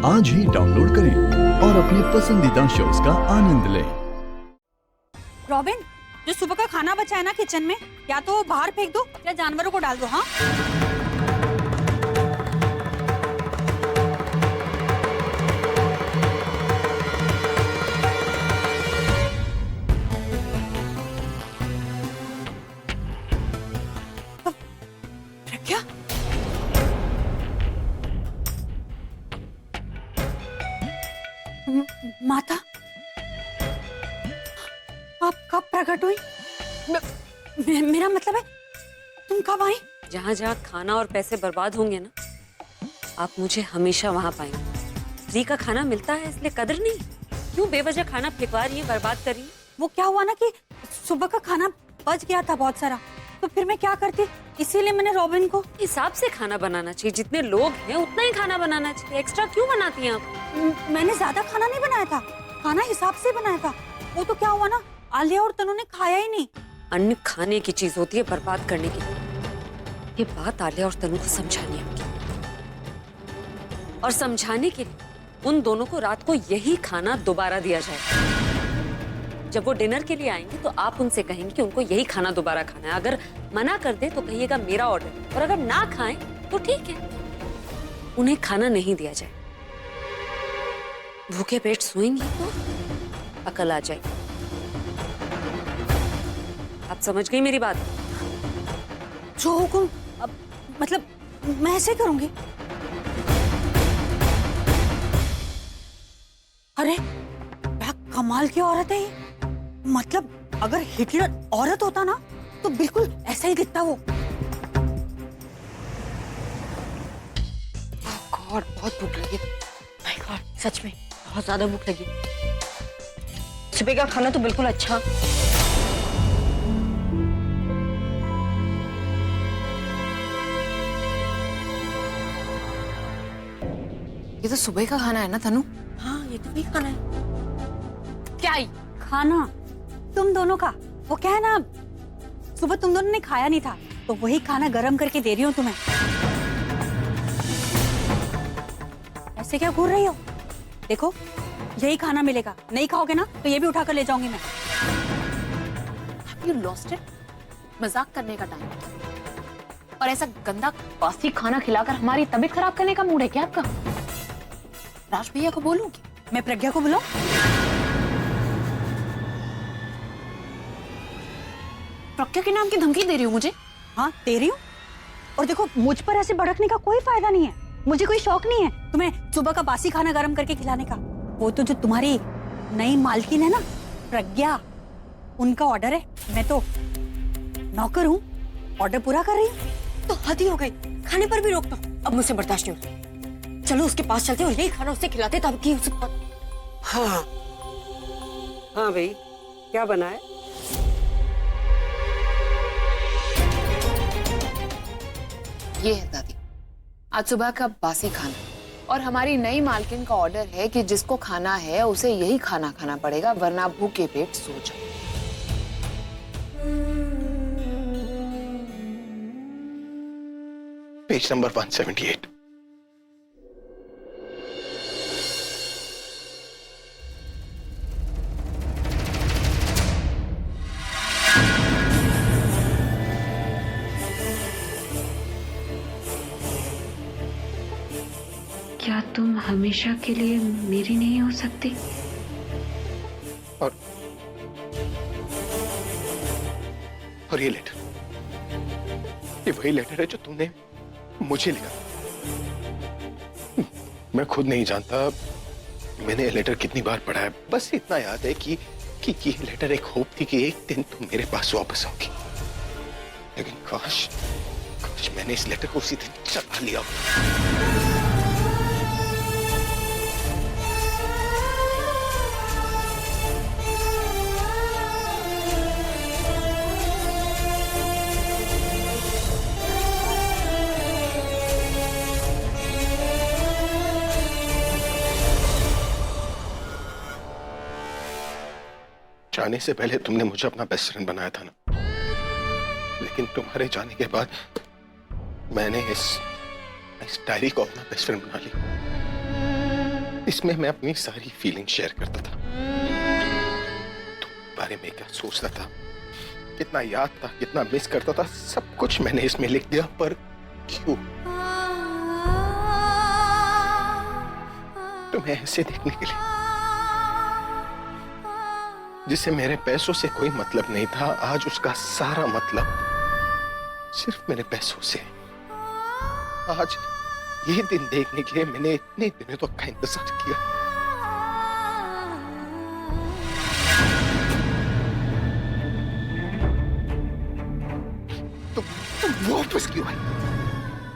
आज ही डाउनलोड करें और अपने पसंदीदा शोज का आनंद लें। रॉबिन, जो सुबह का खाना बचा है ना किचन में, या तो बाहर फेंक दो या जानवरों को डाल दो। हाँ, क्या माता, आप कब प्रकट हुई? मेरा मतलब है, तुम कब आई? जहाँ जहाँ खाना और पैसे बर्बाद होंगे ना, आप मुझे हमेशा वहाँ पाएंगे। फ्री का खाना मिलता है इसलिए कदर नहीं। क्यों बेवजह खाना फेंकवा रही है, बर्बाद कर रही है? वो क्या हुआ ना कि सुबह का खाना बच गया था बहुत सारा, तो फिर मैं क्या करती, इसीलिए मैंने रॉबिन को। हिसाब से खाना बनाना चाहिए, जितने लोग हैं उतना ही खाना बनाना चाहिए। एक्स्ट्रा क्यों बनाती हैं आप? मैंने ज्यादा खाना नहीं बनाया था, खाना हिसाब से बनाया था। वो तो क्या हुआ ना, आलिया और तनु ने खाया ही नहीं। अन्न खाने की चीज होती है, बर्बाद करने की। ये बात आलिया और तनु को समझानी है आपकी। और समझाने के लिए उन दोनों को रात को यही खाना दोबारा दिया जाए। जब वो डिनर के लिए आएंगे तो आप उनसे कहेंगे कि उनको यही खाना दोबारा खाना है। अगर मना कर दे तो कहिएगा मेरा ऑर्डर, और अगर ना खाएं तो ठीक है, उन्हें खाना नहीं दिया जाए। भूखे पेट सोएंगी तो अकल आ जाएगी। आप समझ गई मेरी बात? जो हुकुम, अब मतलब मैं ऐसे करूंगी। अरे क्या कमाल की औरत है ये। मतलब अगर हिटलर औरत होता ना तो बिल्कुल ऐसा ही दिखता वो। गॉड, बहुत भूख लगी। माय गॉड, सच में बहुत ज्यादा भूख लगी। सुबह का खाना तो बिल्कुल अच्छा। ये तो सुबह का खाना है ना तनु? हाँ, ये तो वही खाना है। क्या ही खाना तुम दोनों का। वो क्या है ना, सुबह तुम दोनों ने खाया नहीं था तो वही खाना गरम करके दे रही हूँ तुम्हें। ऐसे क्या घूर रही हो? देखो, यही खाना मिलेगा, नहीं खाओगे ना तो ये भी उठाकर ले जाऊंगी मैं। You lost it? मजाक करने का टाइम और ऐसा गंदा बासी खाना खिलाकर हमारी तबीयत खराब करने का मूड है क्या आपका? राज भैया को बोलूंगी? मैं प्रज्ञा को बुलाऊं? प्रज्ञा के नाम की धमकी दे रही हूँ मुझे? हाँ, दे रही हूँ। और देखो, मुझ पर ऐसे भड़कने का कोई फायदा नहीं है। मुझे कोई शौक नहीं है तुम्हें सुबह का बासी खाना गरम करके खिलाने का। वो तो जो तुम्हारी नई मालकिन है ना प्रज्ञा, उनका ऑर्डर है। मैं तो नौकर हूँ, ऑर्डर पूरा कर रही हूँ। तो हद ही हो गई, खाने पर भी रोक दो। अब मुझसे बर्दाश्त नहीं होता। चलो उसके पास चलते और यही खाना उससे खिलाते तब की उसके पास। हाँ हाँ भाई, क्या बना है? ये है दादी, आज सुबह का बासी खाना और हमारी नई मालकिन का ऑर्डर है कि जिसको खाना है उसे यही खाना खाना पड़ेगा, वरना भूखे पेट सो जाए। Page number 178। क्या तुम हमेशा के लिए मेरी नहीं हो सकती? और ये लेटर, ये वही लेटर है जो तुमने मुझे लिखा। मैं खुद नहीं जानता मैंने ये लेटर कितनी बार पढ़ा है। बस इतना याद है कि ये लेटर एक होप थी कि एक दिन तुम मेरे पास वापस आओगी। लेकिन काश मैंने इस लेटर को उसी दिन चला लिया। जाने से पहले तुमने मुझे अपना बेस्ट फ्रेंड बनाया था ना, लेकिन तुम्हारे जाने के बाद मैंने इस डायरी को अपना बेस्ट फ्रेंड बना लिया। इसमें मैं अपनी सारी फीलिंग शेयर करता था। तुम बारे में क्या सोचता था, कितना याद था, कितना मिस करता था, सब कुछ मैंने इसमें लिख दिया। पर क्यों तुम्हें ऐसे देखने के लिए जिसे मेरे पैसों से कोई मतलब नहीं था, आज उसका सारा मतलब सिर्फ मेरे पैसों से। आज ये दिन देखने के लिए मैंने इतने दिनों तक का इंतजार किया। तुम वापस क्यों आई?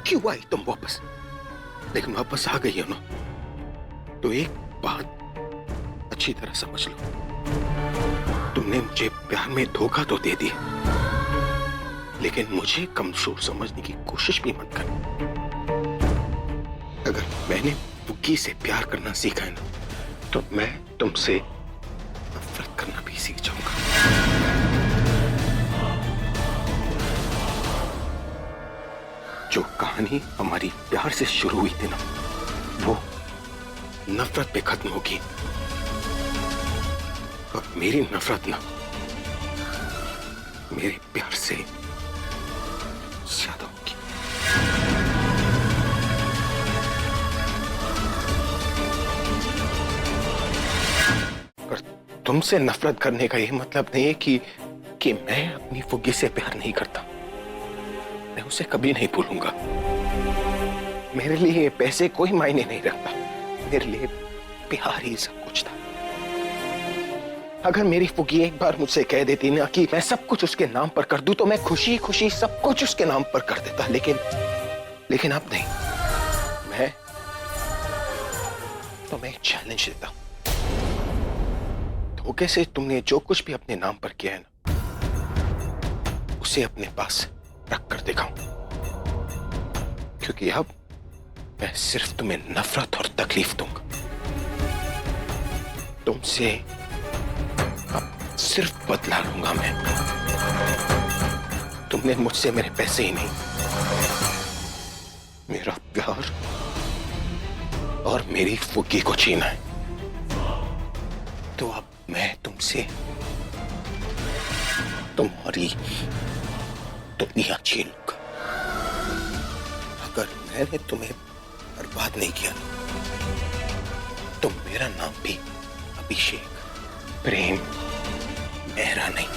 क्यों आई तुम वापस? लेकिन वापस आ गई हो ना, तो एक बात अच्छी तरह समझ लो, तुमने मुझे प्यार में धोखा तो दे दिया, लेकिन मुझे कमजोर समझने की कोशिश भी मत कर। अगर मैंने बुग्गी से प्यार करना सीखा है ना, तो मैं तुमसे नफरत करना भी सीख जाऊंगा। जो कहानी हमारी प्यार से शुरू हुई थी ना, वो नफरत पे खत्म होगी, और मेरी नफरत ना मेरे प्यार से ज्यादा होगी। पर तुमसे नफरत करने का यह मतलब नहीं है कि मैं अपनी फुग्गी से प्यार नहीं करता। मैं उसे कभी नहीं भूलूंगा। मेरे लिए पैसे कोई मायने नहीं रखता, मेरे लिए प्यार ही सब कुछ था। अगर मेरी फुग्गी एक बार मुझसे कह देती ना कि मैं सब कुछ उसके नाम पर कर दूं, तो मैं खुशी खुशी सब कुछ उसके नाम पर कर देता। लेकिन अब नहीं। मैं तुम्हें एक चैलेंज देता हूं। धोखे से तुमने जो कुछ भी अपने नाम पर किया है ना, उसे अपने पास रख कर दिखाऊं, क्योंकि अब मैं सिर्फ तुम्हें नफरत और तकलीफ दूंगा। तुमसे अब सिर्फ बदला लूंगा मैं। तुमने मुझसे मेरे पैसे ही नहीं, मेरा प्यार और मेरी फुग्गी को छीना है। तो अब मैं तुमसे तुम्हारी दुनिया छीनूंगा। अगर मैंने तुम्हें बर्बाद नहीं किया तो मेरा नाम भी अभिषेक प्रेम मेहरा नहीं।